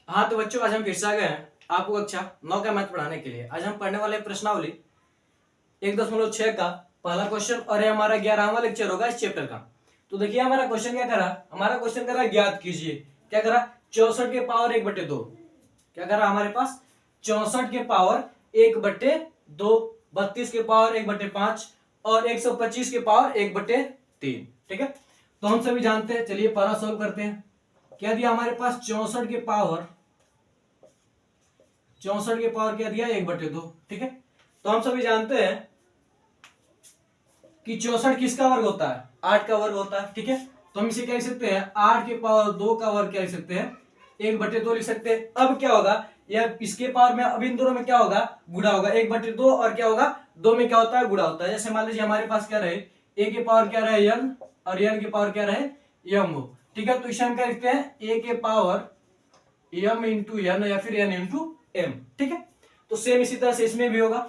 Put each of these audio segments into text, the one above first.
हाँ तो बच्चों, आज हम फिर से आ गए हैं आपको कक्षा 9 का मैथ पढ़ाने के लिए। आज हम पढ़ने वाले प्रश्नावली 1.6 का पहला क्वेश्चन और ये हमारा 11वां लेक्चर होगा इस चैप्टर का। तो देखिए हमारा क्वेश्चन क्या करा, हमारा क्वेश्चन करा ज्ञात कीजिए। क्या करा, 64 के पावर 1/2। क्या करा हमारे पास, 64 के पावर 1/2, 32 के पावर 1/5 और 125 के पावर 1/3। ठीक है, तो हम सभी जानते हैं, चलिए पहला सॉल्व करते हैं। क्या दिया हमारे पास, 64 के पावर क्या दिया, 1/2। ठीक है, तो हम सभी जानते हैं कि 64 किसका वर्ग होता है, 8 का वर्ग होता है। ठीक है, तो हम इसे क्या लिख सकते हैं, 8 के पावर 2 का वर्ग क्या लिख सकते हैं, 1/2 लिख सकते हैं। अब क्या होगा, यह इसके पावर में, अब इन दोनों में क्या होगा, गुणा होगा। 1/2 और क्या होगा, 2 में क्या होता है, गुणा होता है। जैसे मान लीजिए हमारे पास क्या रहे, a के पावर क्या रहे n और n के पावर क्या रहे m हो। ठीक है, तो इसे हम क्या लिखते हैं, a के पावर m इंटू n या फिर n इंटू m। ठीक है, तो सेम इसी तरह से इसमें भी होगा।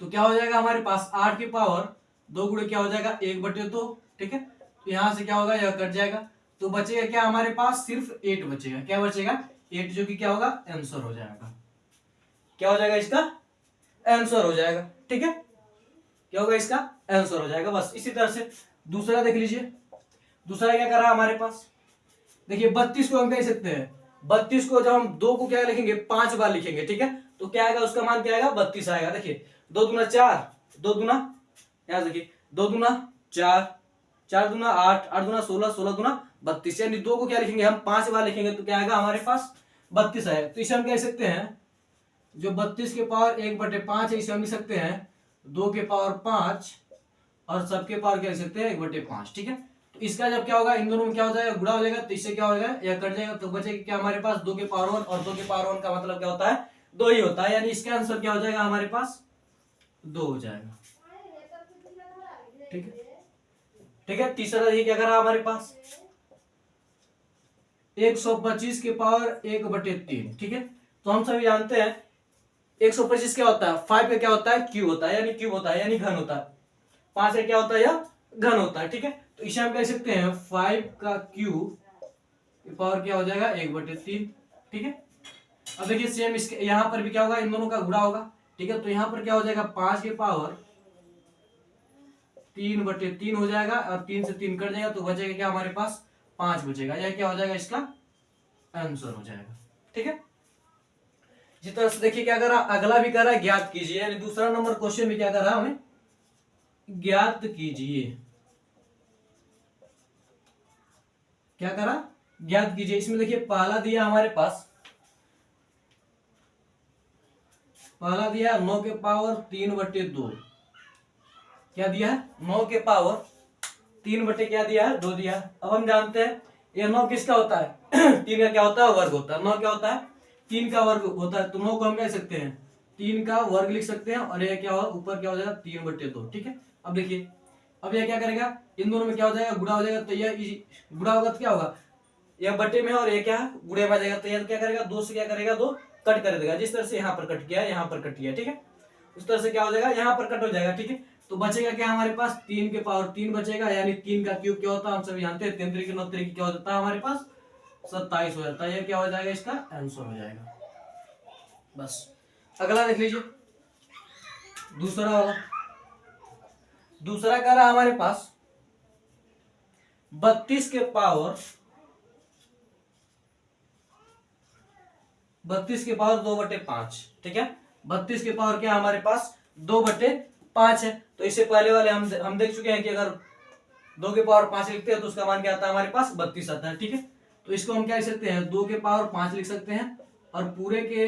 तो क्या हो जाएगा हमारे पास, 8 की पावर 2 गुणे क्या हो जाएगा, 1/2। ठीक है, तो यहां से क्या होगा, यह कट जाएगा। तो बचेगा क्या हमारे पास, सिर्फ 8 बचेगा। क्या बचेगा, 8, जो कि क्या होगा, आंसर हो जाएगा। क्या हो जाएगा, इसका आंसर हो जाएगा। ठीक है, क्या होगा, इसका आंसर हो जाएगा। बस इसी तरह से दूसरा देख लीजिए। दूसरा क्या कर रहा है हमारे पास, देखिए 32 को हम कह सकते हैं, 32 को जब हम 2 को क्या लिखेंगे, 5 बार लिखेंगे। ठीक है, तो क्या आएगा, उसका मान क्या आएगा, 32 आएगा। देखिए 2 दूना 4, 2 दूना, यहां देखिए 2 दूना 4, 4 दूना 8, 8 दूना 16, 16 दूना 32। यानी 2 को क्या लिखेंगे हम, 5 बार लिखेंगे, तो क्या आएगा हमारे पास 32 आएगा। तो इसे हम कह सकते हैं, जो 32 के पावर 1/5 है, इसे हम लिख सकते हैं 2 के पावर 5 और सबके पावर क्या लिख सकते हैं, 1/5। ठीक है, तो इसका जब क्या होगा, इन दोनों में क्या हो जाएगा, गुणा हो जाएगा, तो इससे क्या हो जाएगा, यह कट जाएगा। तो बचेगा क्या हमारे पास, 2 के पावर 1 और 2 के पावर 1 का मतलब क्या होता है, 2 ही होता है। यानी इसका आंसर क्या हो जाएगा हमारे पास, 2 हो जाएगा। ठीक है, ठीक है। तीसरा देखिए क्या करा हमारे पास, 125 के पावर 1/3। ठीक है, तो हम सभी जानते हैं 125 क्या होता है, 5 का क्या होता है, क्यूब होता है, यानी क्यूब होता है, यानी घन होता है। 5 का क्या होता है, यह घन होता है। ठीक है, तो इसे हम कह सकते हैं 5 का क्यूब पावर क्या हो जाएगा, 1/3। ठीक है, अब देखिए सेम इसके यहां पर भी क्या होगा, इन दोनों का गुणा होगा। ठीक है, तो यहां पर क्या हो जाएगा, 5 के पावर 3/3 हो जाएगा और 3 से 3 कट जाएगा, तो बचेगा क्या हमारे पास, 5 बचेगा। यह क्या हो जाएगा, इसका आंसर हो जाएगा। ठीक है, इसी तरह से देखिए क्या करा, अगला भी करा ज्ञात कीजिए, यानी दूसरा नंबर क्वेश्चन में क्या करा हमें, ज्ञात कीजिए। क्या करा, ज्ञात कीजिए। इसमें देखिए पहला दिया हमारे पास, पहला दिया 9 के पावर 3/2। क्या दिया है, 9 के पावर 3 क्या दिया है, 2 दिया है। अब हम जानते हैं ये 9 किसका होता है 3 का क्या होता है, वर्ग होता है। 9 क्या होता है, 3 का वर्ग होता है। तो 9 को हम कह सकते हैं 3 का वर्ग लिख सकते हैं, और ये क्या होगा, ऊपर क्या हो जाएगा, 3/2। ठीक है, अब देखिए, अब यह क्या करेगा, इन दोनों में क्या हो जाएगा, गुणा हो जाएगा। तो यह गुणा होगा तो क्या होगा, यह बटे में और ये क्या गुणे में आ जाएगा। तो यह क्या करेगा, 2 से क्या करेगा, 2 कट कर देगा। जिस तरह से यहाँ पर कट किया, यहाँ पर कट किया। ठीक है, उस तरह से क्या हो जाएगा, यहाँ पर कट हो जाएगा। ठीक है, तो बचेगा क्या हमारे पास, 3 के पावर 3 बचेगा, यानी 3 का क्यूब क्या होता है, हम सभी जानते हैं 3 3 9 3 क्या हो जाता है हमारे पास, 27 हो जाता है। ये क्या हो जाएगा, इसका आंसर हो जाएगा। बस अगला देख लीजिए, दूसरा वाला। दूसरा कह रहा हमारे पास 32 के पावर 2/5। ठीक है, 32 के पावर क्या हमारे पास, 2/5 है। तो इससे पहले वाले हम देख चुके हैं कि अगर 2 के पावर 5 लिखते हैं तो उसका मान क्या आता है हमारे पास, 32 आता है। ठीक है, तो इसको हम क्या लिख सकते हैं, 2 के पावर 5 लिख सकते हैं, और पूरे के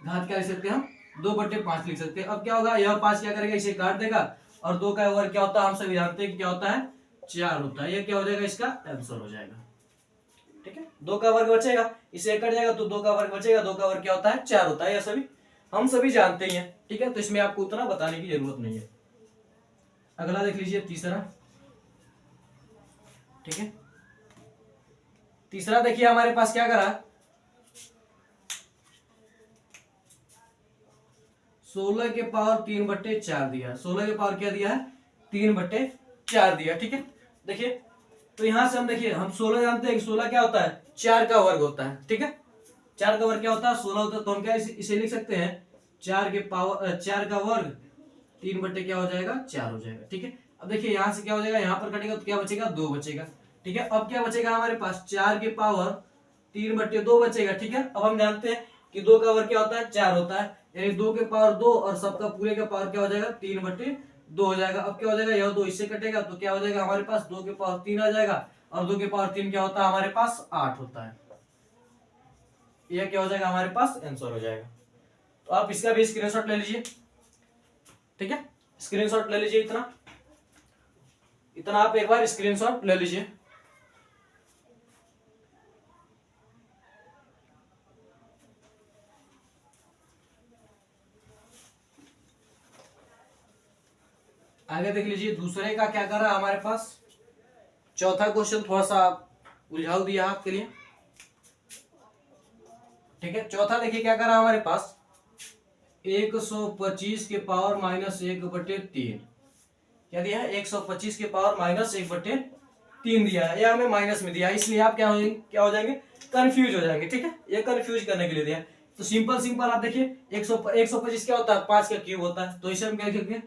घात क्या लिख सकते हैं हम, 2/5 लिख सकते हैं। अब क्या होगा, यह 5 क्या करेगा, इसे काट देगा, और 2 का वर्ग क्या होता है, हम सभी जानते हैं कि क्या होता है, 4 होता है। यह क्या हो जाएगा, इसका आंसर हो जाएगा। ठीक है, 2 का वर्ग बचेगा, इसे कट जाएगा, तो 2 का वर्ग बचेगा, 2 का वर्ग क्या होता है, 4 होता है। यह सभी हम सभी जानते ही हैं। ठीक है, तो इसमें आपको उतना बताने की जरूरत नहीं है। अगला देख लीजिए, तीसरा। ठीक है, तीसरा देखिए हमारे पास क्या करा, 16 के पावर 3/4 दिया। 16 के पावर क्या दिया है, 3/4 दिया। ठीक है, देखिए तो यहां से हम देखिए, हम 16 जानते हैं कि 16 क्या होता है, 4 का वर्ग होता है, ठीक है। 4 का वर्ग क्या होता है? 16 होता है। तो हम क्या इसे लिख सकते हैं 4 का वर्ग 3 बटे क्या हो जाएगा 4 हो जाएगा, ठीक है। अब देखिए यहाँ से क्या हो जाएगा, यहाँ पर कटेगा तो क्या बचेगा 2 बचेगा, ठीक है। अब क्या बचेगा हमारे पास 4 के पावर 3 बटे 2 बचेगा, ठीक है। अब हम जानते हैं कि 2 का वर्ग क्या होता है 4 होता है, यानी 2 के पावर 2 और सबका पूरे का पावर क्या हो जाएगा 3 बटे 2 हो जाएगा। अब क्या हो जाएगा, यह 2 इससे कटेगा तो क्या हो जाएगा हमारे पास 2 के पावर 3 आ जाएगा, और 2 के पावर 3 क्या होता है हमारे पास 8 होता है। यह क्या हो जाएगा हमारे पास आंसर हो जाएगा। तो आप इसका भी स्क्रीनशॉट ले लीजिए, ठीक है। स्क्रीनशॉट ले लीजिए, इतना इतना आप एक बार स्क्रीनशॉट ले लीजिए। आगे देख लीजिए दूसरे का क्या कर रहा है हमारे पास। चौथा क्वेश्चन थोड़ा सा उलझाऊ दिया आपके लिए, ठीक है। चौथा देखिए क्या कर रहा है हमारे पास 125 के पावर माइनस 1/3 क्या दिया है 125 के पावर माइनस 1/3 दिया है, यह हमें माइनस में दिया है, इसलिए आप क्या हो जाएंगे कंफ्यूज हो जाएंगे, ठीक है। ये कंफ्यूज करने के लिए दिया है। तो सिंपल आप देखिए 125 क्या होता है 5 का क्यूब होता है, तो इसे हम क्या लिखेंगे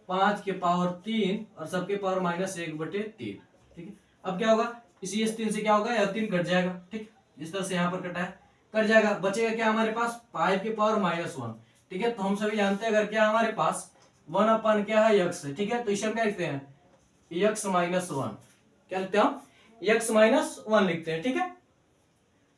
5 के पावर 3 और सबके पावर माइनस 1/3, ठीक है। अब क्या होगा इसी 3 से क्या होगा यह 3 कट जाएगा, ठीक। जिस तरह से यहाँ पर कटा है कट जाएगा, बचेगा क्या हमारे पास 5 के पावर -1, ठीक है। तो हम सभी जानते हैं अगर क्या हमारे पास 1 अपन क्या है x है, ठीक है। तो इसे हम क्या लिखते हैं x -1, क्या लिखते हैं हम x -1 लिखते हैं, ठीक है।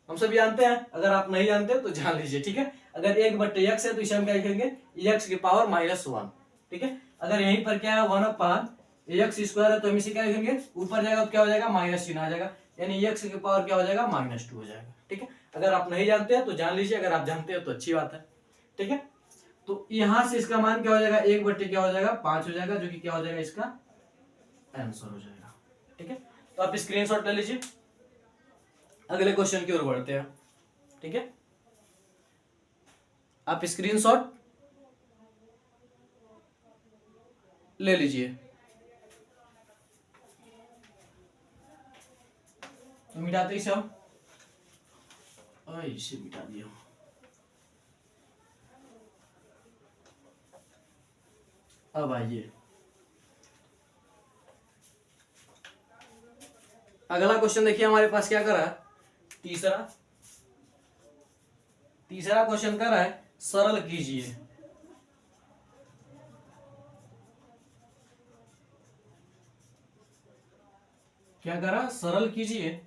हम सभी जानते हैं, अगर आप नहीं जानते तो जान लीजिए, ठीक है। अगर 1/x है तो इसे हम क्या लिखेंगे x के पावर -1, ठीक है। अगर यहीं पर क्या है 1/x² है तो हम इसे क्या लिखेंगे ऊपर जाएगा तो क्या हो जाएगा माइनस चिन्ह आ जाएगा, यानी x के पावर क्या हो जाएगा -2 हो जाएगा, ठीक है। अगर आप नहीं जानते हैं तो जान लीजिए, अगर आप जानते हैं तो अच्छी बात है, ठीक है। तो यहां से इसका मान क्या हो जाएगा 1 क्या हो जाएगा 5 हो जाएगा, जो कि क्या हो जाएगा इसका आंसर हो जाएगा, ठीक है। तो आप स्क्रीनशॉट ले लीजिए, अगले क्वेश्चन की ओर बढ़ते हैं, ठीक है। आप स्क्रीनशॉट ले लीजिए। तो मिटाते इसे हम, इसे मिटा दिया। अब आइए अगला क्वेश्चन देखिए हमारे पास क्या कर रहा है तीसरा क्वेश्चन कर रहा है सरल कीजिए। क्या कर रहा है सरल कीजिए।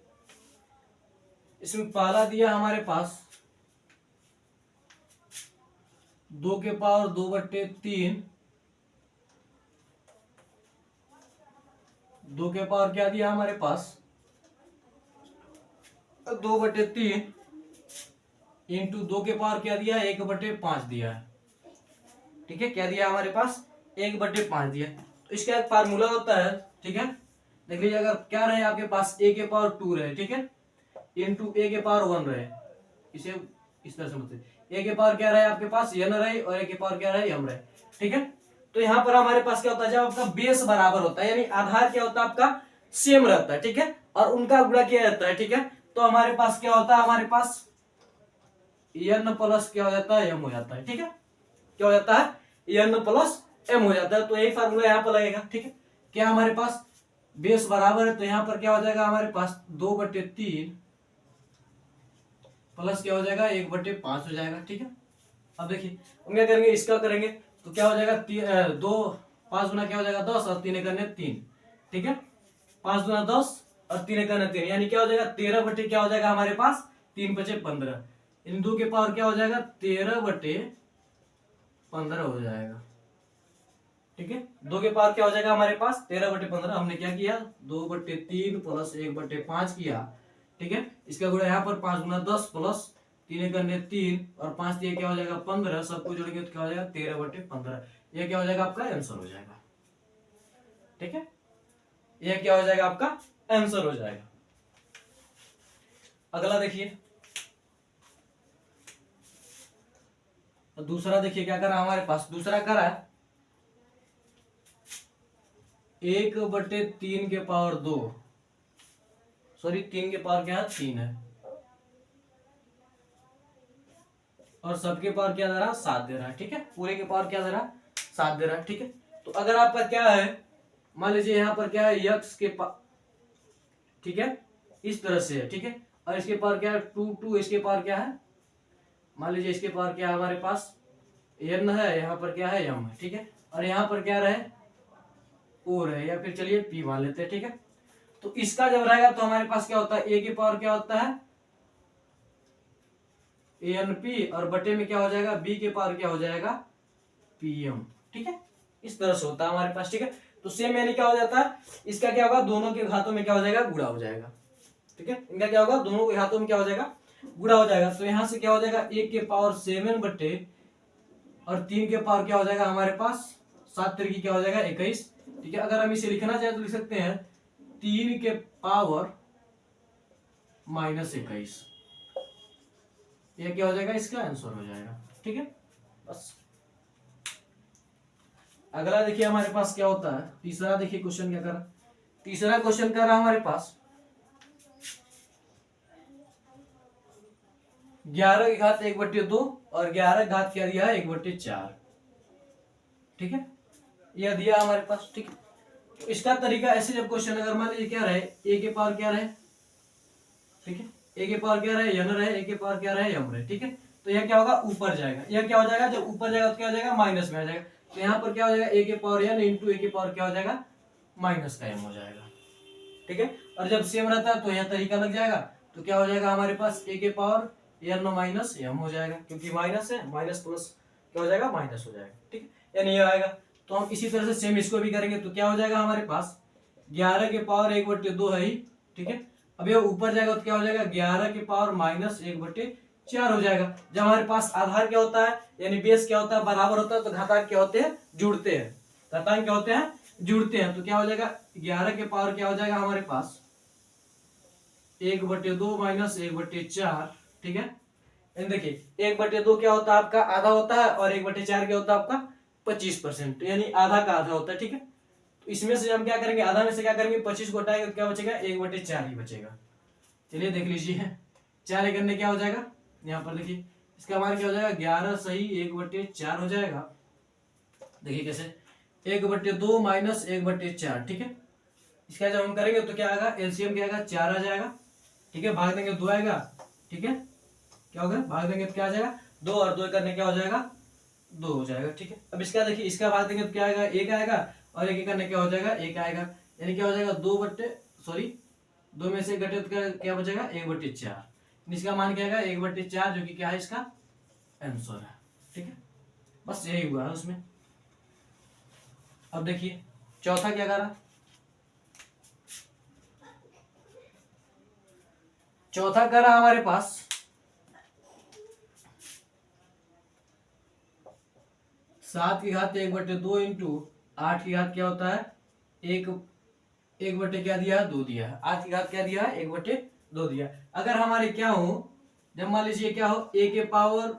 इसमें पहला दिया हमारे पास 2 के पावर 2/3, 2 के पावर क्या दिया हमारे पास 2/3 इंटू 2 के पावर क्या दिया 1/5 दिया है, ठीक है। क्या दिया हमारे पास 1/5 दिया। तो इसका एक फार्मूला होता है, ठीक है। देख लीजिए अगर क्या रहे आपके पास a के पावर 2 रहे, ठीक है, इंटू a के पावर 1 रहे, इसे इस तरह से मतलब a के पावर क्या रहे आपके पास n रहे और a के पावर क्या रहे m रहे, ठीक है। तो यहाँ पर हमारे पास क्या होता है जब आपका बेस बराबर होता है यानी आधार क्या होता है आपका सेम रहता है, ठीक है, और उनका गुणा क्या रहता है, ठीक है। तो हमारे पास क्या होता है हमारे पास n प्लस क्या हो जाता है m हो जाता है, ठीक है। क्या हो जाता है n प्लस m हो जाता है। तो यही फार्मूला यहाँ पर लगेगा, ठीक है। क्या हमारे पास बेस बराबर है तो यहाँ पर क्या हो जाएगा हमारे पास 2/3 प्लस क्या हो जाएगा 1/5 हो जाएगा, ठीक है। अब देखिए हम क्या करेंगे इसका करेंगे तो क्या हो जाएगा 2 5 गुना क्या हो जाएगा 10 और 3 करने 3, ठीक है। 5 गुना 10 और 3 करने 3 यानी क्या हो जाएगा 13 क्या हो जाएगा हमारे पास 3×5 = 15, इन 2 के पावर क्या हो जाएगा 13/15 हो जाएगा, ठीक है। 2 के पावर क्या हो जाएगा हमारे पास 13/15। हमने क्या किया 2/3 प्लस 1/5 किया, ठीक है। इसका गुणा यहाँ पर 5 गुना 10 प्लस 3 करने 3 और 5 दिए क्या हो जाएगा 15, सबको जोड़ेंगे तो क्या हो जाएगा 13/15। यह क्या हो जाएगा आपका आंसर हो जाएगा, ठीक है। यह क्या हो जाएगा आपका आंसर हो जाएगा। अगला देखिए दूसरा देखिए क्या करा हमारे पास दूसरा करा है 1/3 के पावर 2, सॉरी 3 के पावर क्या है 3 है, और सबके पावर क्या दे रहा है, 7 दे रहा है, ठीक है। पूरे के पावर क्या दे रहा है, 7 दे रहा है, ठीक है। तो अगर आपका क्या है, मान लीजिए यहाँ पर क्या है, यक्स के पावर, ठीक है, इस तरह से है, ठीक है। और इसके पावर क्या है, 2 इसके पावर क्या है, मान लीजिए इसके पावर क्या है हमारे पास, एन है, यहाँ पर क्या है, एम है, ठीक है। और यहाँ पर क्या रहे, ओ रहे, या फिर चलिए पी मान लेते हैं, ठीक है। तो इसका जब रहेगा तो हमारे पास क्या होता है, ए की पावर क्या होता है, एन पी, और बटे में क्या हो जाएगा, बी के पावर क्या हो जाएगा, पीएम, ठीक है। इस तरह से होता है हमारे पास, ठीक है। तो सेम यानी क्या हो जाता है, इसका क्या होगा, दोनों के घातों में क्या हो जाएगा, गुणा हो जाएगा, ठीक है। इनका क्या होगा, दोनों के घातों में क्या हो जाएगा, गुणा हो जाएगा। तो यहां से क्या हो जाएगा, एक के पावर 7 बटे और 3 के पावर क्या हो जाएगा हमारे पास, 7 तरीके क्या हो जाएगा, 21, ठीक है। अगर हम इसे लिखना चाहे तो लिख सकते हैं 3 के पावर -21, ये क्या हो जाएगा, इसका आंसर हो जाएगा, ठीक है। बस अगला देखिए हमारे पास क्या होता है, तीसरा देखिए क्वेश्चन क्या कर रहा है। तीसरा क्वेश्चन कर रहा है हमारे पास 11 की घात 1/2 और 11 की घात क्या दिया है, 1/4, ठीक है। यह दिया हमारे पास, ठीक है। तो इसका तरीका ऐसे, जब क्वेश्चन अगर मान लीजिए क्या रहे, ए के पावर क्या रहे, ठीक है, ए के पावर क्या रहे, एन रहे, ए के पावर क्या रहे, एम रहे, ठीक है। तो यह क्या होगा, ऊपर जाएगा, यह क्या हो जाएगा, जब ऊपर जाएगा तो क्या हो जाएगा, माइनस में आ जाएगा। तो यहाँ पर क्या हो जाएगा, ए के पावर एन इंटू ए के पावर क्या हो जाएगा, माइनस का एम हो जाएगा, ठीक है। और जब सेम रहता है तो यह तरीका लग जाएगा, तो क्या हो जाएगा हमारे पास, ए के पावर एन माइनस एम हो जाएगा, क्योंकि माइनस है, माइनस प्लस क्या हो जाएगा, माइनस हो जाएगा, ठीक है। यानी ये आएगा। तो हम इसी तरह से सेम इसको भी करेंगे, तो क्या हो जाएगा हमारे पास, 11 के पावर 1/2 है ही, ठीक है। अब ये ऊपर जाएगा तो क्या हो जाएगा, 11 के पावर -1/4 हो जाएगा। जब हमारे पास आधार क्या होता है, यानी बेस क्या होता है, बराबर होता है, तो घातांक क्या होते हैं, जुड़ते हैं। घातांक क्या होते हैं, जुड़ते हैं। तो क्या हो जाएगा, 11 के पावर क्या हो जाएगा हमारे पास 1/2 -1/4, ठीक है। देखिए 1/2 क्या होता है आपका, आधा होता है, और 1/4 क्या होता है आपका 25%, यानी आधा का आधा होता है, ठीक है। तो इसमें से हम क्या करेंगे, आधा में से क्या करेंगे, 25 को हटाएंगे तो क्या बचेगा, 1/4 ही बचेगा। चलिए देख लीजिए, 4 करने क्या हो जाएगा, यहाँ पर देखिए इसका मान क्या हो जाएगा, 11 सही 1/4 हो जाएगा। देखिए कैसे, 1/2 -1/4, ठीक है। इसका जब हम करेंगे तो क्या आएगा, एलसीएम क्या आएगा, 4 आ जाएगा, ठीक है। भाग देंगे 2 आएगा, ठीक है। क्या होगा, भाग देंगे तो क्या आ जाएगा, 2, और 2 करने क्या हो जाएगा, 2 हो जाएगा, ठीक है। अब इसका देखिए, इसका भाग देंगे तो क्या आएगा, 1 आएगा, और 1 करने क्या हो जाएगा, 1 आएगा, यानी क्या हो जाएगा, 2 में से घटे तो क्या बचेगा, 1/4। इसका मान क्या आएगा, 1/4, जो कि क्या है इसका आंसर है, ठीक है। बस यही हुआ है उसमें। अब देखिए चौथा क्या करा, चौथा करा हमारे पास 7 की घात 1/2 इंटू 8 की घात क्या होता है, 1 क्या दिया है, 2 दिया है। 8 की घात क्या दिया है, 1/2 दिया है। अगर हमारे क्या हो, जब मान लीजिए क्या हो, ए के पावर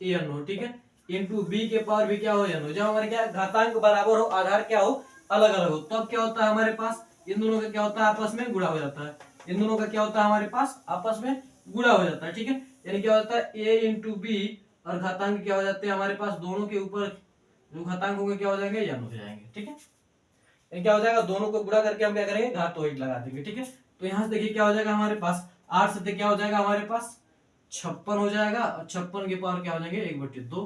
एन हो, ठीक है, इंटू बी के पावर भी क्या हो, एन हो। जब हमारे क्या घातांक बराबर हो, आधार क्या हो, अलग अलग हो, तब तो क्या होता है हमारे पास, इन दोनों का क्या होता है, आपस में गुणा हो जाता है। इन दोनों का क्या होता है हमारे पास, आपस में गुणा हो जाता है, ठीक है। यानी क्या होता है, ए इंटू बी, और घातांक क्या हो जाते हैं हमारे पास, दोनों के ऊपर जो घातांक होंगे क्या हो जाएंगे, एन हो जाएंगे, ठीक है। यानी क्या हो जाएगा, दोनों को गुणा करके हम क्या करेंगे, घातोहिक लगा देंगे, ठीक है। तो यहाँ से देखिए क्या हो जाएगा हमारे पास, 8 से क्या हो जाएगा हमारे पास 56 हो जाएगा, और 56 के पावर क्या हो जाएंगे, 1/2,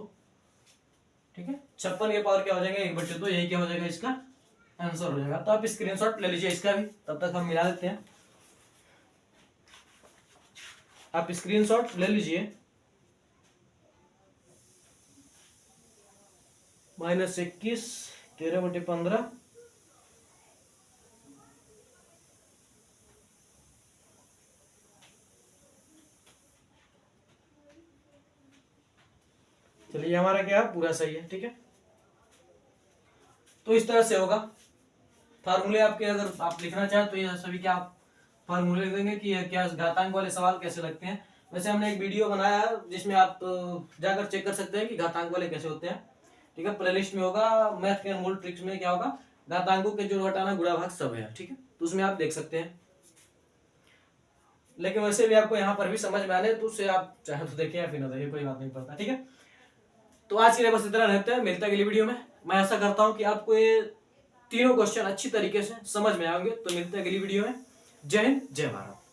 ठीक है। 56 के पावर क्या हो जाएंगे, 1/2, यही क्या हो जाएगा, इसका आंसर हो जाएगा। तो आप स्क्रीनशॉट ले लीजिए इसका भी, तब तक हम मिला देते हैं। आप स्क्रीनशॉट ले लीजिए, -21 13/15, चलिए हमारा क्या है, पूरा सही है, ठीक है। तो इस तरह से होगा। फार्मूले आपके अगर आप लिखना चाहें तो ये सभी क्या आप फार्मूले लिख देंगे कि क्या घातांक वाले सवाल कैसे लगते हैं। वैसे हमने एक वीडियो बनाया है जिसमें आप जाकर चेक कर सकते हैं कि घातांक वाले कैसे होते हैं, ठीक है। प्लेलिस्ट में होगा, मैथ के अनमोल ट्रिक्स में क्या होगा, घातांकों के जोड़ घटाना गुणा भाग सब है, ठीक है। तो उसमें आप देख सकते हैं। लेकिन वैसे भी आपको यहाँ पर भी समझ में आने तो उससे आप चाहे तो देखें या फिर ना देखें, कोई बात नहीं पड़ता। ठीक है, तो आज के लिए बस इतना रहता है, मिलता है अगली वीडियो में। मैं ऐसा करता हूँ कि आपको ये तीनों क्वेश्चन अच्छी तरीके से समझ में आएंगे। तो मिलते हैं अगली वीडियो में। जय हिंद, जय भारत।